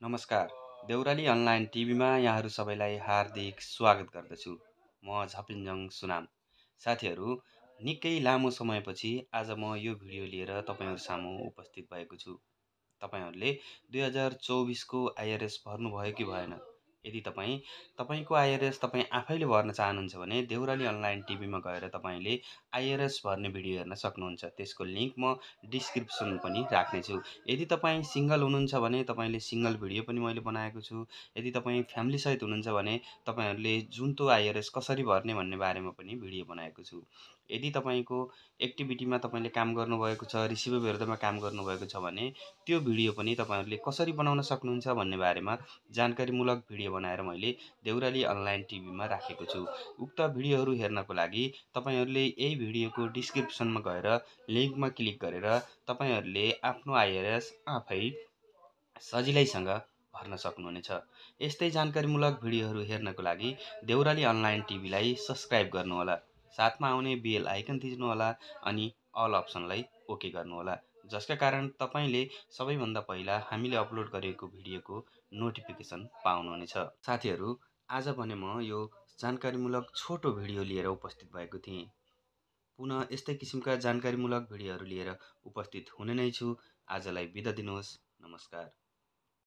नमस्कार। देउराली अनलाइन टिभीमा यहाँहरू सबैलाई हार्दिक स्वागत गर्दछु। म झपिन्जङ सुनाम। साथीहरू, निकै लामो समयपछि आज म यो भिडियो लिएर तपाईँहरू सामु उपस्थित भएको छु। तपाईँहरूले 2024 को आइआरएस भर्नुभयो कि भएन? यदि तपाईँको आइआरएस तपाईँ आफैले भर्न चाहनुहुन्छ भने देउराली अनलाइन टिभीमा गएर तपाईँले आइआरएस भर्ने भिडियो हेर्न सक्नुहुन्छ। त्यसको लिङ्क म डिस्क्रिप्सन पनि राख्नेछु। यदि तपाईँ सिङ्गल हुनुहुन्छ भने तपाईँले सिङ्गल भिडियो पनि मैले बनाएको छु। यदि तपाईँ फ्यामिलीसहित हुनुहुन्छ भने तपाईँहरूले जुन्तो आइआरएस कसरी भर्ने भन्ने बारेमा पनि भिडियो बनाएको छु। यदि तपाईँको एक्टिभिटीमा तपाईँले काम गर्नुभएको छ, रिसिभर विरुद्धमा काम गर्नुभएको छ भने त्यो भिडियो पनि तपाईँहरूले कसरी बनाउन सक्नुहुन्छ भन्ने बारेमा जानकारीमूलक भिडियो बनाएर मैले देउराली अनलाइन टिभीमा राखेको छु। उक्त भिडियोहरू हेर्नको लागि तपाईँहरूले यही भिडियोको डिस्क्रिप्सनमा गएर लिङ्कमा क्लिक गरेर तपाईँहरूले आफ्नो आइआरएस आफै सजिलैसँग भर्न सक्नुहुनेछ। यस्तै जानकारीमूलक भिडियोहरू हेर्नको लागि देउराली अनलाइन टिभीलाई सब्स्क्राइब गर्नुहोला। साथमा आउने बेल आइकन थिच्नुहोला अनि अल अप्सनलाई ओके गर्नुहोला, जसका कारण तपाईँले सबैभन्दा पहिला हामीले अपलोड गरेको भिडियोको नोटिफिकेसन पाउनुहुनेछ। साथीहरू, आज भने म यो जानकारीमूलक छोटो भिडियो लिएर उपस्थित भएको थिएँ। पुनः यस्तै किसिमका जानकारीमूलक भिडियोहरू लिएर उपस्थित हुने नै छु। आजलाई बिदा दिनुहोस्। नमस्कार।